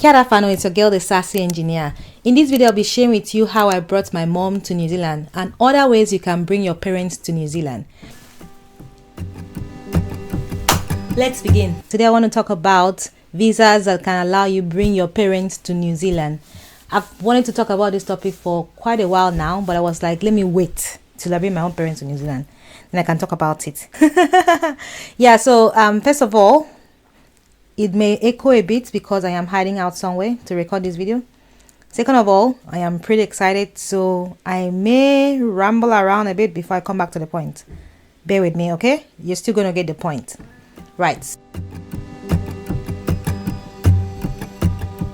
Kiara Fano, it's your girl, the Sassy Engineer. In this video, I'll be sharing with you how I brought my mom to New Zealand and other ways you can bring your parents to New Zealand. Let's begin. Today, I want to talk about visas that can allow you bring your parents to New Zealand. I've wanted to talk about this topic for quite a while now, but I was like, let me wait till I bring my own parents to New Zealand, then I can talk about it. Yeah, so first of all, it may echo a bit because I am hiding out somewhere to record this video. Second of all, I am pretty excited, so I may ramble around a bit before I come back to the point. Bear with me, okay? You're still going to get the point. Right.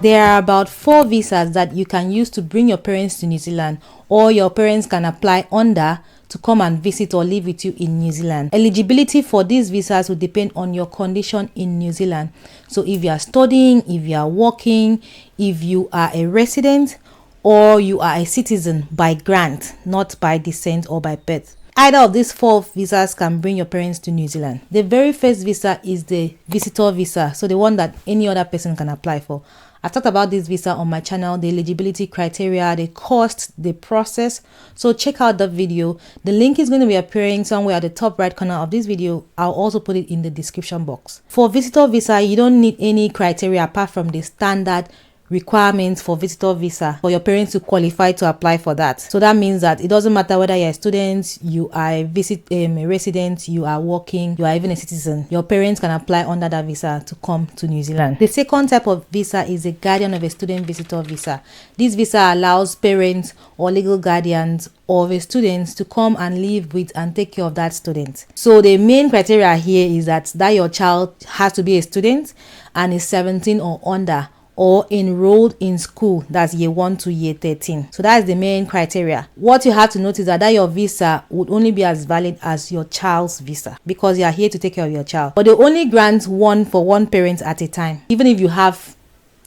There are about 4 visas that you can use to bring your parents to New Zealand, or your parents can apply under to come and visit or live with you in New Zealand. Eligibility for these visas will depend on your condition in New Zealand. So if you are studying, if you are working, if you are a resident, or you are a citizen by grant, not by descent or by birth. Either of these 4 visas can bring your parents to New Zealand. The very first visa is the visitor visa, so the one that any other person can apply for. I've talked about this visa on my channel, the eligibility criteria, the cost, the process. So check out that video. The link is going to be appearing somewhere at the top right corner of this video. I'll also put it in the description box. For visitor visa, you don't need any criteria apart from the standard requirements for visitor visa for your parents to qualify to apply for that. So that means that it doesn't matter whether you're a student, you are a resident, you are working, you are even a citizen. Your parents can apply under that visa to come to New Zealand. The second type of visa is a guardian of a student visitor visa. This visa allows parents or legal guardians of a student to come and live with and take care of that student. So the main criteria here is that your child has to be a student and is 17 or under, or enrolled in school, that's year 1 to year 13. So that's the main criteria. What you have to notice is that your visa would only be as valid as your child's visa, because you are here to take care of your child. But they only grant one for one parent at a time. Even if you have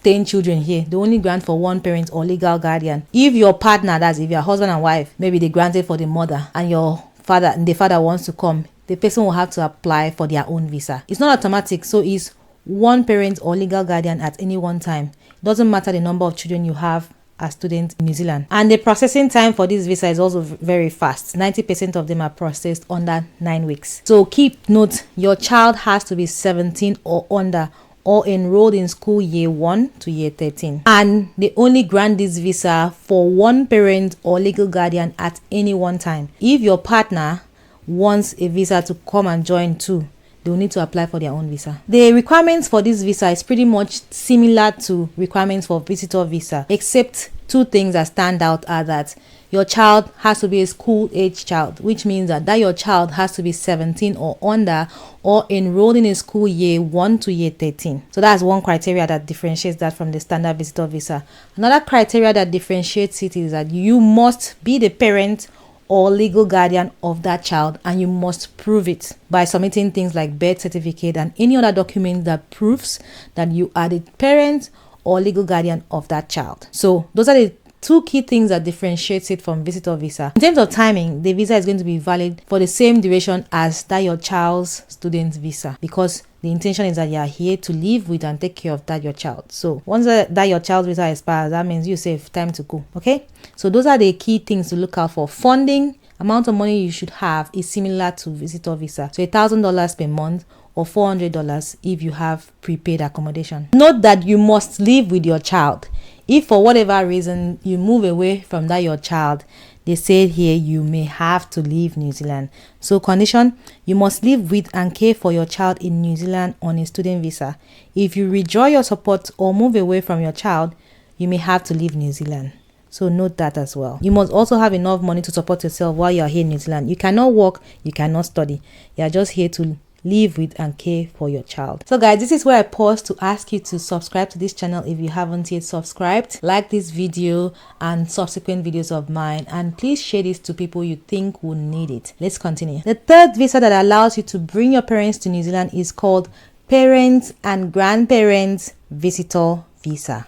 10 children here, they only grant for one parent or legal guardian. If your partner, that's if you're husband and wife, maybe they granted for the mother, and the father wants to come, the person will have to apply for their own visa. It's not automatic, so it's one parent or legal guardian at any one time. It doesn't matter the number of children you have as students in New Zealand. And the processing time for this visa is also very fast. 90% of them are processed under 9 weeks. So keep note, your child has to be 17 or under, or enrolled in school year 1 to year 13. And they only grant this visa for one parent or legal guardian at any one time. If your partner wants a visa to come and join too, they will need to apply for their own visa. The requirements for this visa is pretty much similar to requirements for visitor visa, except 2 things that stand out are that your child has to be a school age child, which means that your child has to be 17 or under, or enrolled in a school year 1 to year 13. So that's one criteria that differentiates that from the standard visitor visa. Another criteria that differentiates it is that you must be the parent or legal guardian of that child, and you must prove it by submitting things like birth certificate and any other document that proves that you are the parent or legal guardian of that child. So those are the 2 key things that differentiates it from visitor visa. In terms of timing, the visa is going to be valid for the same duration as your child's student visa, because the intention is that you are here to live with and take care of your child. So once that your child's visa expires, that means you save time to go. Okay, so those are the key things to look out for. Funding, amount of money you should have is similar to visitor visa, so $1,000 per month or $400 if you have prepaid accommodation. Note that you must live with your child. If for whatever reason you move away from your child, they said here you may have to leave New Zealand. So condition, you must live with and care for your child in New Zealand on a student visa. If you withdraw your support or move away from your child, you may have to leave New Zealand. So note that as well. You must also have enough money to support yourself while you are here in New Zealand. You cannot work, you cannot study. You are just here to live with and care for your child. So guys, this is where I pause to ask you to subscribe to this channel if you haven't yet subscribed. Like this video and subsequent videos of mine, and please share this to people you think will need it. Let's continue. The third visa that allows you to bring your parents to New Zealand is called Parents and Grandparents Visitor Visa.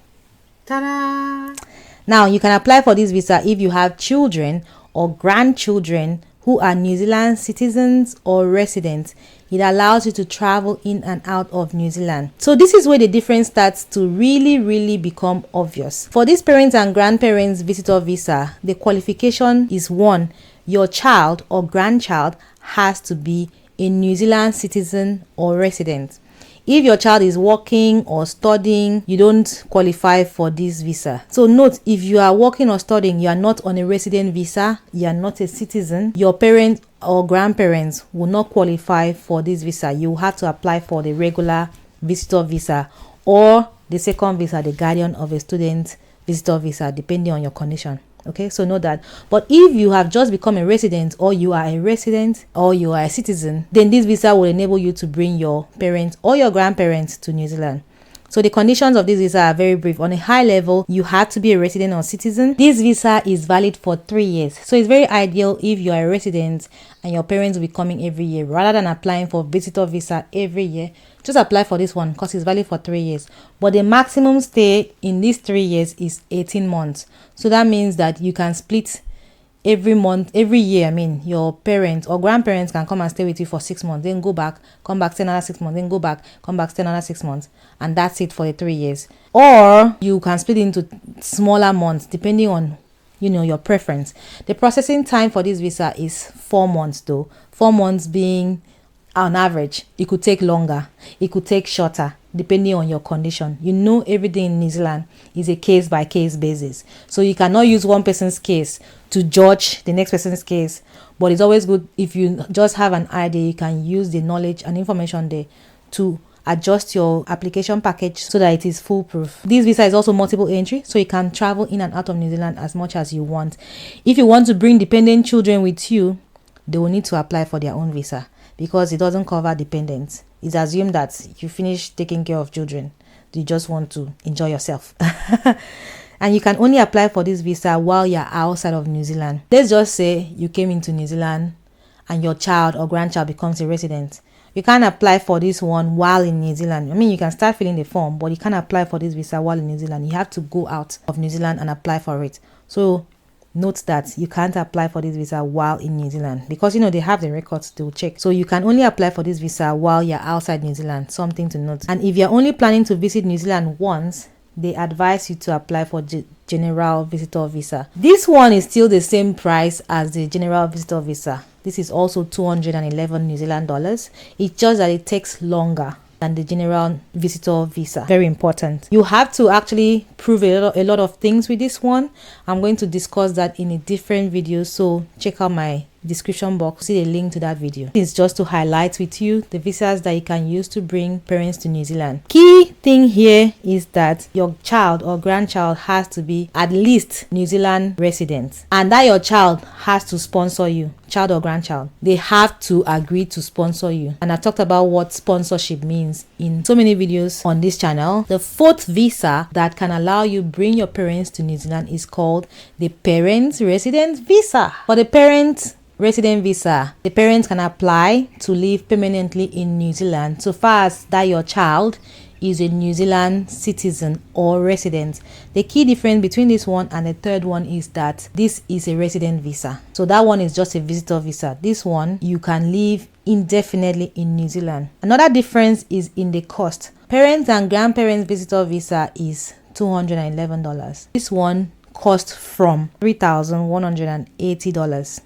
Ta-da! Now you can apply for this visa if you have children or grandchildren who are New Zealand citizens or residents. It allows you to travel in and out of New Zealand. So this is where the difference starts to really become obvious. For these parents and grandparents visitor visa, the qualification is 1, your child or grandchild has to be a New Zealand citizen or resident. If your child is working or studying, you don't qualify for this visa. So note, if you are working or studying, you are not on a resident visa, you are not a citizen, your parents or grandparents will not qualify for this visa. You will have to apply for the regular visitor visa or the second visa, the guardian of a student visitor visa, depending on your condition. Okay, so know that. But if you have just become a resident, or you are a resident, or you are a citizen, then this visa will enable you to bring your parents or your grandparents to New Zealand. So the conditions of this visa are very brief. On a high level, you have to be a resident or citizen. This visa is valid for 3 years. So it's very ideal if you are a resident and your parents will be coming every year. Rather than applying for visitor visa every year, just apply for this one because it's valid for 3 years. But the maximum stay in these 3 years is 18 months. So that means that you can split every year. Your parents or grandparents can come and stay with you for 6 months, then go back, come back, stay another 6 months, then go back, come back, stay another 6 months, and that's it for the 3 years. Or you can split into smaller months depending on your preference. The processing time for this visa is 4 months though. 4 months being on average. It could take longer, it could take shorter, depending on your condition. Everything in New Zealand is a case by case basis. So you cannot use one person's case to judge the next person's case. But it's always good if you just have an idea, you can use the knowledge and information there to adjust your application package so that it is foolproof. This visa is also multiple entry, so you can travel in and out of New Zealand as much as you want. If you want to bring dependent children with you, they will need to apply for their own visa because it doesn't cover dependents. It's assumed that you finish taking care of children, you just want to enjoy yourself. And you can only apply for this visa while you're outside of New Zealand. Let's just say you came into New Zealand and your child or grandchild becomes a resident. You can't apply for this one while in New Zealand. You can start filling the form, but you can't apply for this visa while in New Zealand. You have to go out of New Zealand and apply for it. So note that you can't apply for this visa while in New Zealand because they have the records to check. So you can only apply for this visa while you're outside New Zealand. Something to note. And if you're only planning to visit New Zealand once, they advise you to apply for general visitor visa. This one is still the same price as the general visitor visa. This is also 211 New Zealand dollars. It's just that it takes longer than the general visitor visa. Very important. You have to actually prove a lot of things with this one. I'm going to discuss that in a different video, so check out my description box, see the link to that video. It's just to highlight with you the visas that you can use to bring parents to New Zealand. Key thing here is that your child or grandchild has to be at least New Zealand resident, and that your child has to sponsor you. Child or grandchild, they have to agree to sponsor you. And I've talked about what sponsorship means in so many videos on this channel. The 4th visa that can allow you bring your parents to New Zealand is called the parent resident visa. For the parent resident visa, the parents can apply to live permanently in New Zealand so far as that your child is a New Zealand citizen or resident. The key difference between this one and the 3rd one is that this is a resident visa. So that one is just a visitor visa. This one, you can live indefinitely in New Zealand. Another difference is in the cost. Parents and grandparents visitor visa is $211. This one costs from $3,180.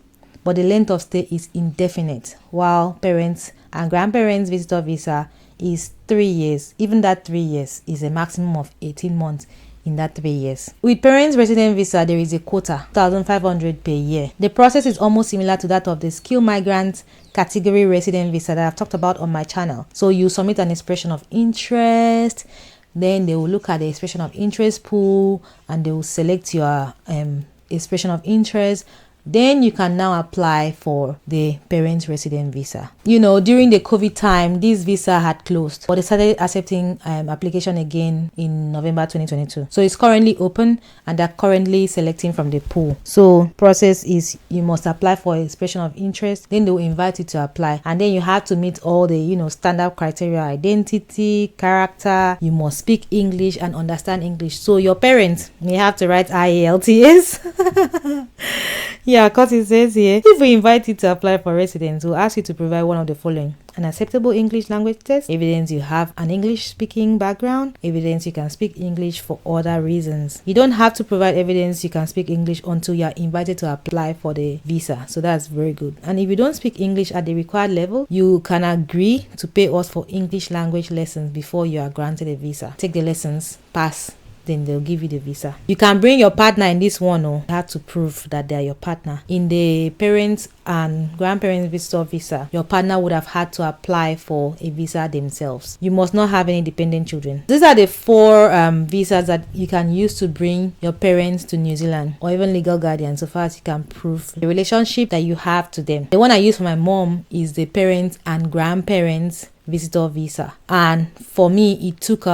But the length of stay is indefinite, while parents and grandparents visitor visa is 3 years. Even that 3 years is a maximum of 18 months in that 3 years. With parents resident visa, there is a quota, $1,500 per year. The process is almost similar to that of the skilled migrant category resident visa that I've talked about on my channel. So you submit an expression of interest, then they will look at the expression of interest pool and they will select your expression of interest. Then you can now apply for the parent resident visa. During the COVID time, this visa had closed, but they started accepting application again in November 2022. So it's currently open and they're currently selecting from the pool. So process is you must apply for expression of interest, then they will invite you to apply, and then you have to meet all the standard criteria: identity, character. You must speak English and understand English. So your parents may have to write IELTS. Yeah, Yeah, because it says here, if we invite you to apply for residence, we'll ask you to provide one of the following: an acceptable English language test, evidence you have an English speaking background, evidence you can speak English for other reasons. You don't have to provide evidence you can speak English until you are invited to apply for the visa. So that's very good. And if you don't speak English at the required level, you can agree to pay us for English language lessons before you are granted a visa. Take the lessons, pass, then they'll give you the visa. You can bring your partner in this one. You have to prove that they're your partner. In the parents and grandparents visitor visa, your partner would have had to apply for a visa themselves. You must not have any dependent children. These are the 4 visas that you can use to bring your parents to New Zealand, or even legal guardians, so far as you can prove the relationship that you have to them. The one I use for my mom is the parents and grandparents visitor visa, and for me it took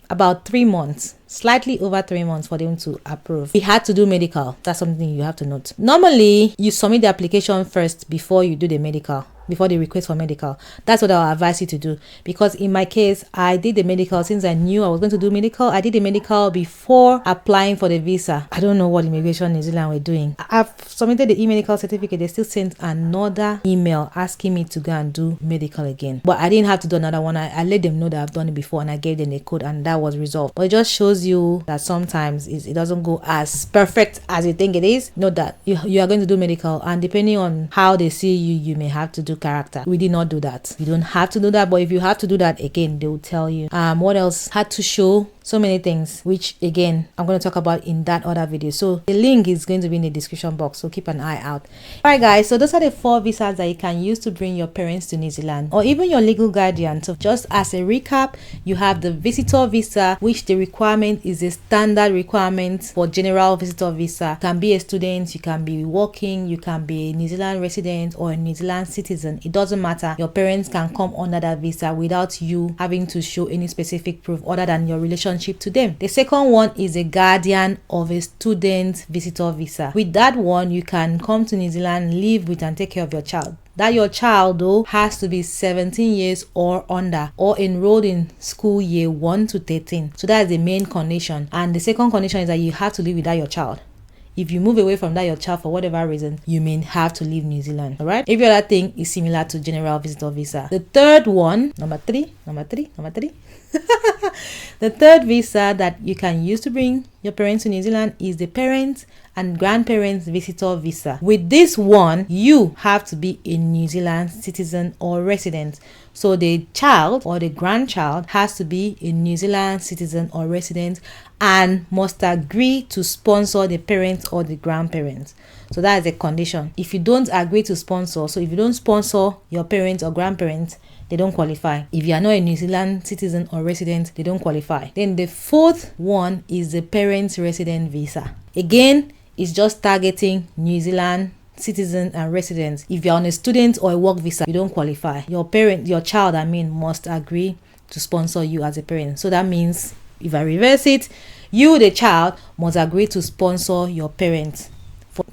about 3 months, slightly over 3 months for them to approve. We had to do medical. That's something you have to note. Normally, you submit the application first before you do the medical, before the request for medical. That's what I'll advise you to do, because in my case, I did the medical since I knew I was going to do medical. I did the medical before applying for the visa. I don't know what immigration New Zealand were doing. I've submitted the e-medical certificate. They still sent another email asking me to go and do medical again, but I didn't have to do another one. I let them know that I've done it before, and I gave them the code, and that was resolved. But it just shows you that sometimes it doesn't go as perfect as you think it is. Note that you are going to do medical, and depending on how they see you, you may have to do character. We did not do that. You don't have to do that, but if you have to do that, again, they will tell you. What else? Had to show so many things, which again I'm going to talk about in that other video. So the link is going to be in the description box, so keep an eye out. All right guys, so those are the 4 visas that you can use to bring your parents to New Zealand, or even your legal guardian. So just as a recap, you have the visitor visa, which the requirement is a standard requirement for general visitor visa. You can be a student, you can be working, you can be a New Zealand resident or a New Zealand citizen. It doesn't matter. Your parents can come under that visa without you having to show any specific proof other than your relationship to them. The second one is a guardian of a student visitor visa. With that one, you can come to New Zealand, live with and take care of your child. That your child though has to be 17 years or under, or enrolled in school year 1 to 13. So that is the main condition. And the second condition is that you have to live without your child. If you move away from that your child for whatever reason, you may have to leave New Zealand. All right. Every other thing is similar to general visitor visa. The third one, number three. The third visa that you can use to bring your parents to New Zealand is the parents and grandparents visitor visa. With this one, you have to be a New Zealand citizen or resident. So the child or the grandchild has to be a New Zealand citizen or resident and must agree to sponsor the parents or the grandparents. So that is a condition. If you don't agree to sponsor, so if you don't sponsor your parents or grandparents, they don't qualify. If you are not a New Zealand citizen or resident, they don't qualify. Then the fourth one is the parents resident visa. Again, it's just targeting New Zealand citizens and residents. If you're on a student or a work visa, you don't qualify. Your child, must agree to sponsor you as a parent. So that means, if I reverse it, you, the child, must agree to sponsor your parents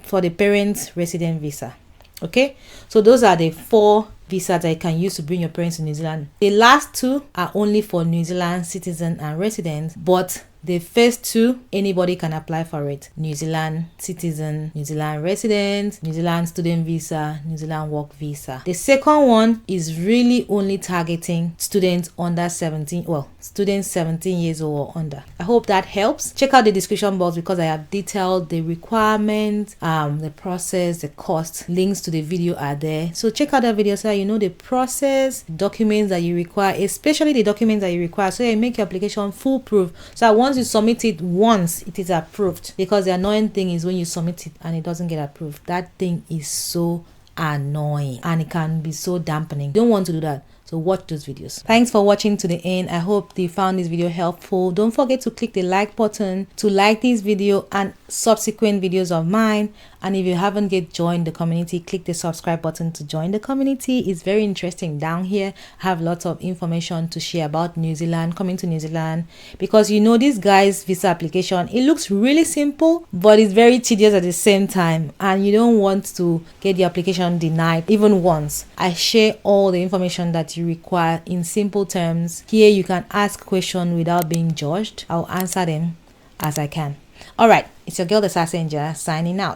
for the parents resident visa. Okay, so those are the 4 visas that you can use to bring your parents to New Zealand. The last 2 are only for New Zealand citizens and residents, but the first 2, anybody can apply for it. New Zealand citizen, New Zealand resident, New Zealand student visa, New Zealand work visa. The second one is really only targeting students under 17, students 17 years old or under. I hope that helps. Check out the description box because I have detailed the requirements, the process, the cost. Links to the video are there. So check out that video so that you know the process, documents that you require, especially the documents that you require, so you make your application foolproof. So once you submit it once, it is approved. Because the annoying thing is when you submit it and it doesn't get approved. That thing is so annoying and it can be so dampening. You don't want to do that. So watch those videos. Thanks for watching to the end. I hope you found this video helpful. Don't forget to click the like button to like this video and subsequent videos of mine. And if you haven't yet joined the community, click the subscribe button to join the community. It's very interesting. Down here I have lots of information to share about New Zealand, coming to New Zealand, because this guy's visa application, it looks really simple, but it's very tedious at the same time, and you don't want to get the application denied even once. I share all the information that you require in simple terms. Here you can ask questions without being judged. I'll answer them as I can. All right, it's your girl, the Sassy Angel, signing out.